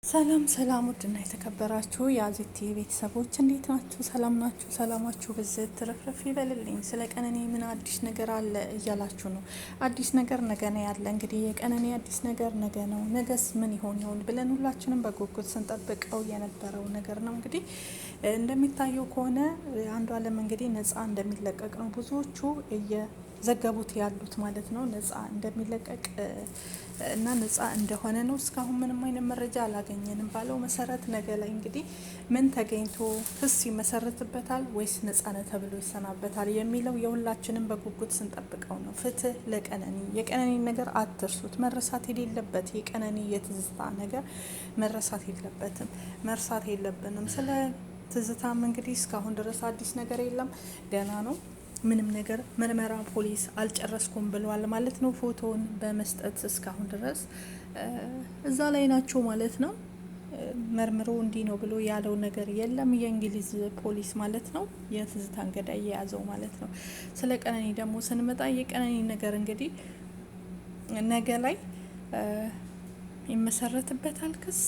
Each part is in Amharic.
ሰላም ሰላም ውድና የተከበራችሁ የአዜቲ ቤተሰቦች እንዴት ናችሁ? ሰላም ናችሁ? ሰላማችሁ ብዝት ትረፍረፍ ይበልልኝ። ስለ ቀነኒ ምን አዲስ ነገር አለ እያላችሁ ነው። አዲስ ነገር ነገ ነው ያለ። እንግዲህ የቀነኒ አዲስ ነገር ነገ ነው። ነገስ ምን ይሆን ብለን ሁላችንም በጉጉት ስንጠብቀው የነበረው ነገር ነው። እንግዲህ እንደሚታየው ከሆነ አንዷለም እንግዲህ ነጻ እንደሚለቀቅ ነው ብዙዎቹ ዘገቡት ያሉት ማለት ነው። ነጻ እንደሚለቀቅ እና ነጻ እንደሆነ ነው። እስካሁን ምንም አይነት መረጃ አላገኘንም። ባለው መሰረት ነገ ላይ እንግዲህ ምን ተገኝቶ ክስ ይመሰርትበታል ወይስ ነጻ ነው ተብሎ ይሰናበታል የሚለው የሁላችንም በጉጉት ስንጠብቀው ነው። ፍትህ ለቀነኒ። የቀነኒ ነገር አትርሱት። መረሳት የሌለበት የቀነኒ የትዝታ ነገር መረሳት የለበትም። መርሳት የለብንም። ስለ ትዝታም እንግዲህ እስካሁን ድረስ አዲስ ነገር የለም። ገና ነው። ምንም ነገር ምርመራ ፖሊስ አልጨረስኩም ብለዋል ማለት ነው። ፎቶውን በመስጠት እስካሁን ድረስ እዛ ላይ ናቸው ማለት ነው። መርምሮ እንዲህ ነው ብሎ ያለው ነገር የለም። የእንግሊዝ ፖሊስ ማለት ነው የትዝታን ገዳይ የያዘው ማለት ነው። ስለ ቀነኒ ደግሞ ስንመጣ የቀነኒ ነገር እንግዲህ ነገ ላይ ይመሰረትበታል ክስ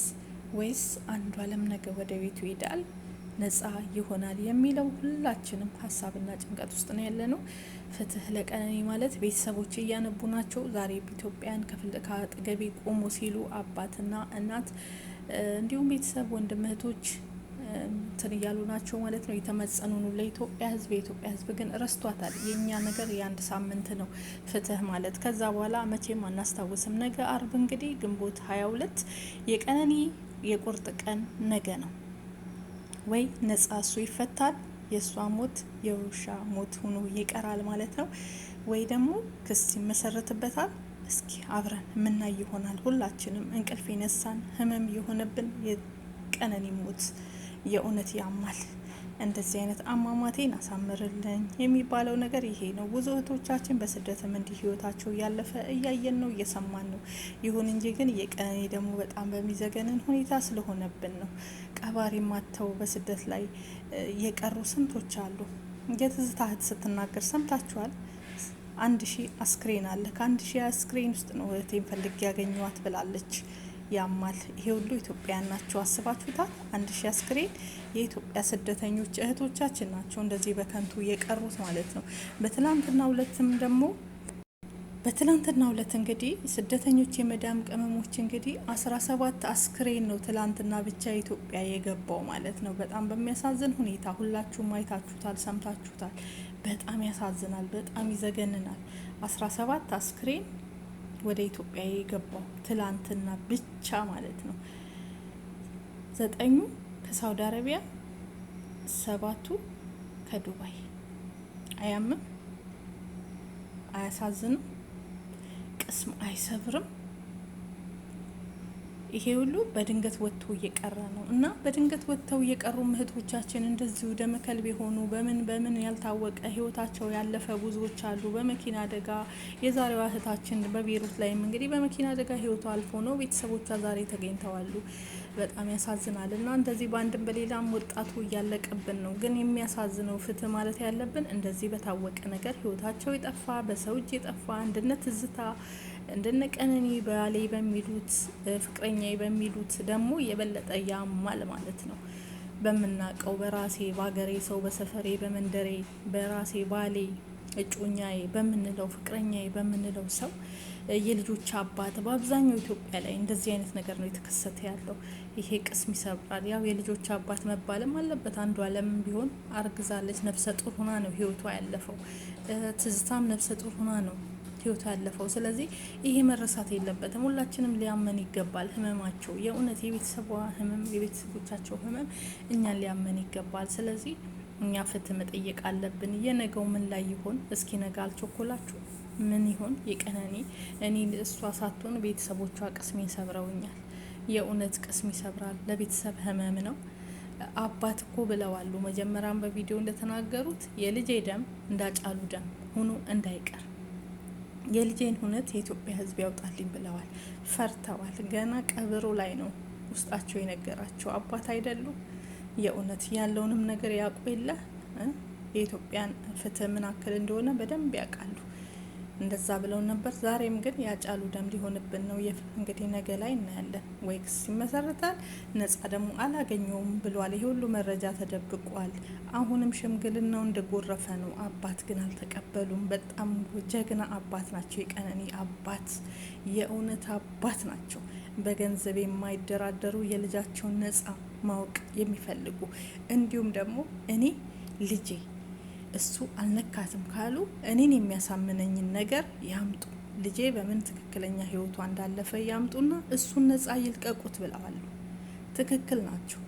ወይስ አንዷለም ነገ ወደ ቤቱ ይሄዳል ነጻ ይሆናል የሚለው ሁላችንም ሀሳብና ጭንቀት ውስጥ ነው ያለ ነው። ፍትህ ለቀነኒ ማለት ቤተሰቦች እያነቡ ናቸው። ዛሬ ኢትዮጵያን ከአጠገቤ ቆሞ ሲሉ አባትና እናት እንዲሁም ቤተሰብ ወንድም እህቶች እንትን እያሉ ናቸው ማለት ነው። የተመጸኑ ነው ለኢትዮጵያ ሕዝብ። የኢትዮጵያ ሕዝብ ግን ረስቷታል። የእኛ ነገር የአንድ ሳምንት ነው ፍትህ ማለት። ከዛ በኋላ መቼም አናስታውስም። ነገ አርብ እንግዲህ ግንቦት 22 የቀነኒ የቁርጥ ቀን ነገ ነው። ወይ ነጻ እሱ ይፈታል፣ የእሷ ሞት የውሻ ሞት ሆኖ ይቀራል ማለት ነው። ወይ ደግሞ ክስ ይመሰረትበታል። እስኪ አብረን የምናይ ይሆናል። ሁላችንም እንቅልፍ የነሳን ህመም የሆነብን የቀነኒ ሞት የእውነት ያማል። እንደዚህ አይነት አሟሟቴን አሳምርልኝ የሚባለው ነገር ይሄ ነው። ብዙ እህቶቻችን በስደትም እንዲህ ህይወታቸው እያለፈ እያየን ነው፣ እየሰማን ነው። ይሁን እንጂ ግን የቀነኒ ደግሞ በጣም በሚዘገንን ሁኔታ ስለሆነብን ነው። ቀባሪ ማተው በስደት ላይ የቀሩ ስንቶች አሉ። የትዝታ እህት ስትናገር ሰምታችኋል። 1000 አስክሬን አለ። ከ1000 አስክሬን ውስጥ ነው እህቴን ፈልጌ ያገኘዋት ብላለች። ያማል። ይሄ ሁሉ ኢትዮጵያውያን ናቸው። አስባችሁታል? 1000 አስክሬን የኢትዮጵያ ስደተኞች እህቶቻችን ናቸው እንደዚህ በከንቱ የቀሩት ማለት ነው። በትላንትና ሁለት እንግዲህ ስደተኞች የመዳም ቅመሞች እንግዲህ 17 አስክሬን ነው ትላንትና ብቻ ኢትዮጵያ የገባው ማለት ነው። በጣም በሚያሳዝን ሁኔታ ሁላችሁም አይታችሁታል፣ ሰምታችሁታል። በጣም ያሳዝናል፣ በጣም ይዘገንናል። 17 አስክሬን ወደ ኢትዮጵያ የገባው ትላንትና ብቻ ማለት ነው። 9 ከሳውዲ አረቢያ፣ 7 ከዱባይ። አያምም? አያሳዝንም? ቅስም አይሰብርም? ይሄ ሁሉ በድንገት ወጥቶ እየቀረ ነው እና በድንገት ወጥተው እየቀሩ እህቶቻችን እንደዚሁ ደመከልብ የሆኑ በምን ያልታወቀ ህይወታቸው ያለፈ ብዙዎች አሉ። በመኪና አደጋ የዛሬዋ እህታችን በቤሩት ላይም እንግዲህ በመኪና አደጋ ህይወቷ አልፎ ነው ቤተሰቦቿ ዛሬ ተገኝተዋሉ። በጣም ያሳዝናል እና እንደዚህ በአንድም በሌላም ወጣቱ እያለቀብን ነው። ግን የሚያሳዝነው ፍትህ ማለት ያለብን እንደዚህ በታወቀ ነገር ህይወታቸው የጠፋ በሰው እጅ የጠፋ አንድነት ትዝታ እንደነ ቀነኒ ባሌ በሚሉት ፍቅረኛ በሚሉት ደግሞ የበለጠ ያማል ማለት ነው። በምናቀው በራሴ ባገሬ ሰው በሰፈሬ በመንደሬ በራሴ ባሌ እጮኛዬ በምንለው ፍቅረኛዬ በምንለው ሰው የልጆች አባት በአብዛኛው ኢትዮጵያ ላይ እንደዚህ አይነት ነገር ነው የተከሰተ ያለው። ይሄ ቅስም ይሰብራል። ያው የልጆች አባት መባልም አለበት። አንዷለም ቢሆን አርግዛለች፣ ነፍሰ ጡር ሆና ነው ህይወቷ ያለፈው። ትዝታም ነፍሰ ጡር ሆና ነው ህይወቱ ያለፈው። ስለዚህ ይሄ መረሳት የለበትም። ሁላችንም ሊያመን ይገባል። ህመማቸው የእውነት የቤተሰቧ ህመም የቤተሰቦቻቸው ህመም እኛን ሊያመን ይገባል። ስለዚህ እኛ ፍትህ መጠየቅ አለብን። የነገው ምን ላይ ይሆን? እስኪ ነገ አልቸኮላችሁ ምን ይሆን የቀነኒ? እኔ እሷ ሳትሆን ቤተሰቦቿ ቅስሜን ሰብረውኛል። የእውነት ቅስም ይሰብራል። ለቤተሰብ ህመም ነው። አባት እኮ ብለዋሉ መጀመሪያም በቪዲዮ እንደተናገሩት የልጄ ደም እንዳጫሉ ደም ሆኖ እንዳይቀር የልጄን እውነት የኢትዮጵያ ህዝብ ያውጣልኝ ብለዋል። ፈርተዋል። ገና ቀብሩ ላይ ነው ውስጣቸው የነገራቸው። አባት አይደሉም? የእውነት ያለውንም ነገር ያውቁ የለ የኢትዮጵያን ፍትህ ምን ያክል እንደሆነ በደንብ ያውቃሉ። እንደዛ ብለው ነበር። ዛሬም ግን ያጫሉ ደም ሊሆንብን ነው። እንግዲህ ነገ ላይ እናያለን። ወይ ክስ ይመሰረታል፣ ነጻ ደግሞ አላገኘውም ብሏል። ይሄ ሁሉ መረጃ ተደብቋል። አሁንም ሽምግልናው እንደጎረፈ ነው። አባት ግን አልተቀበሉም። በጣም ጀግና አባት ናቸው። የቀነኒ አባት የእውነት አባት ናቸው። በገንዘብ የማይደራደሩ የልጃቸውን ነጻ ማወቅ የሚፈልጉ እንዲሁም ደግሞ እኔ ልጄ እሱ አልነካትም ካሉ እኔን የሚያሳምነኝን ነገር ያምጡ። ልጄ በምን ትክክለኛ ህይወቷ እንዳለፈ ያምጡና እሱን ነጻ ይልቀቁት ብለዋል። ትክክል ናቸው።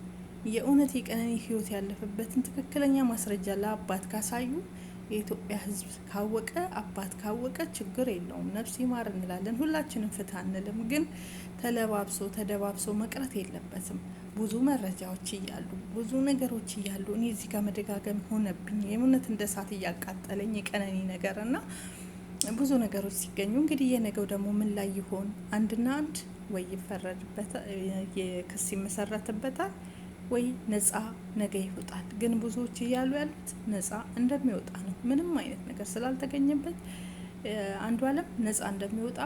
የእውነት የቀነኒ ህይወት ያለፈበትን ትክክለኛ ማስረጃ ለአባት ካሳዩ የኢትዮጵያ ህዝብ ካወቀ፣ አባት ካወቀ ችግር የለውም፣ ነፍስ ይማር እንላለን። ሁላችንም ፍትህ አንልም፣ ግን ተለባብሶ ተደባብሶ መቅረት የለበትም። ብዙ መረጃዎች እያሉ ብዙ ነገሮች እያሉ እኔ እዚህ ጋር መደጋገም ሆነብኝ። የእውነት እንደ እሳት እያቃጠለኝ የቀነኒ ነገር እና ብዙ ነገሮች ሲገኙ እንግዲህ የነገው ደግሞ ምን ላይ ይሆን? አንድና አንድ ወይ ይፈረድበታል፣ የክስ ይመሰረትበታል ወይ ነጻ ነገ ይወጣል። ግን ብዙዎች እያሉ ያሉት ነጻ እንደሚወጣ ነው። ምንም አይነት ነገር ስላልተገኘበት አንዱ አለም ነጻ እንደሚወጣ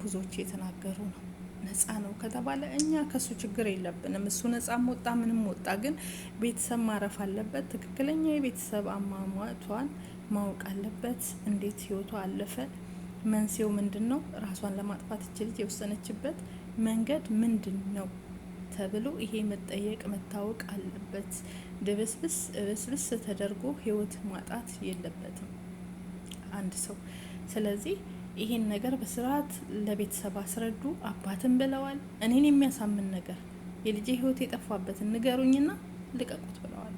ብዙዎች የተናገሩ ነው። ነጻ ነው ከተባለ እኛ ከሱ ችግር የለብንም። እሱ ነጻ ወጣ ምንም ወጣ፣ ግን ቤተሰብ ማረፍ አለበት። ትክክለኛ የቤተሰብ አሟሟቷን ማወቅ አለበት። እንዴት ህይወቷ አለፈ፣ መንስኤው ምንድን ነው፣ ራሷን ለማጥፋት ይችል የወሰነችበት መንገድ ምንድን ነው ተብሎ ይሄ መጠየቅ መታወቅ አለበት። ድብስብስ ተደርጎ ህይወት ማጣት የለበትም አንድ ሰው። ስለዚህ ይሄን ነገር በስርዓት ለቤተሰብ አስረዱ። አባትን ብለዋል። እኔን የሚያሳምን ነገር የልጄ ህይወት የጠፋበትን ንገሩኝና ልቀቁት ብለዋል።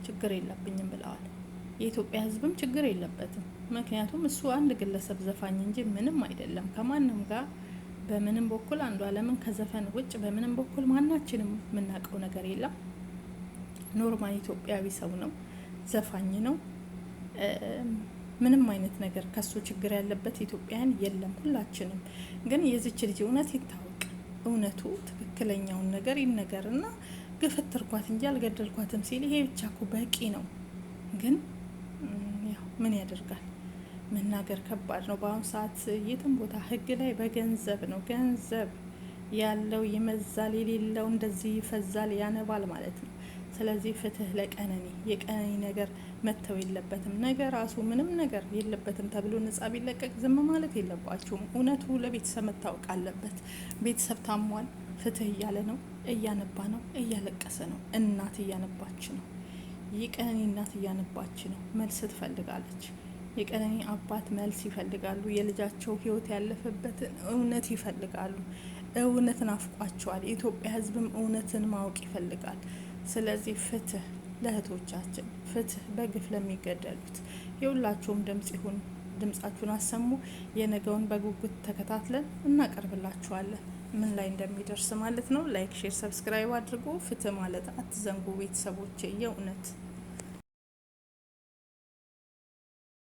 ችግር የለብኝም ብለዋል። የኢትዮጵያ ህዝብም ችግር የለበትም። ምክንያቱም እሱ አንድ ግለሰብ ዘፋኝ እንጂ ምንም አይደለም። ከማንም ጋር በምንም በኩል አንዱ አለምን ከዘፈን ውጭ በምንም በኩል ማናችንም የምናውቀው ነገር የለም። ኖርማል ኢትዮጵያዊ ሰው ነው፣ ዘፋኝ ነው። ምንም አይነት ነገር ከሱ ችግር ያለበት ኢትዮጵያን የለም። ሁላችንም ግን የዚች ልጅ እውነት ይታወቅ፣ እውነቱ ትክክለኛውን ነገር ይነገርና ገፈተርኳት እንጂ አልገደልኳትም ሲል ይሄ ብቻ እኮ በቂ ነው። ግን ያው ምን ያደርጋል፣ መናገር ከባድ ነው በአሁኑ ሰዓት። የትም ቦታ ህግ ላይ በገንዘብ ነው። ገንዘብ ያለው ይመዛል፣ የሌለው እንደዚህ ይፈዛል፣ ያነባል ማለት ነው። ስለዚህ ፍትህ ለቀነኒ። የቀነኒ ነገር መተው የለበትም። ነገ ራሱ ምንም ነገር የለበትም ተብሎ ነጻ ቢለቀቅ ዝም ማለት የለባችሁም። እውነቱ ለቤተሰብ መታወቅ አለበት። ቤተሰብ ታሟል፣ ፍትህ እያለ ነው፣ እያነባ ነው፣ እያለቀሰ ነው። እናት እያነባች ነው። የቀነኒ እናት እያነባች ነው። መልስ ትፈልጋለች። የቀነኒ አባት መልስ ይፈልጋሉ። የልጃቸው ህይወት ያለፈበትን እውነት ይፈልጋሉ። እውነት ናፍቋቸዋል። የኢትዮጵያ ህዝብም እውነትን ማወቅ ይፈልጋል። ስለዚህ ፍትህ ለእህቶቻችን፣ ፍትህ በግፍ ለሚገደሉት የሁላችሁም ድምጽ ይሁን። ድምጻችሁን አሰሙ። የነገውን በጉጉት ተከታትለን እናቀርብላችኋለን፣ ምን ላይ እንደሚደርስ ማለት ነው። ላይክ፣ ሼር፣ ሰብስክራይብ አድርጎ ፍትህ ማለት አትዘንጉ ቤተሰቦቼ የእውነት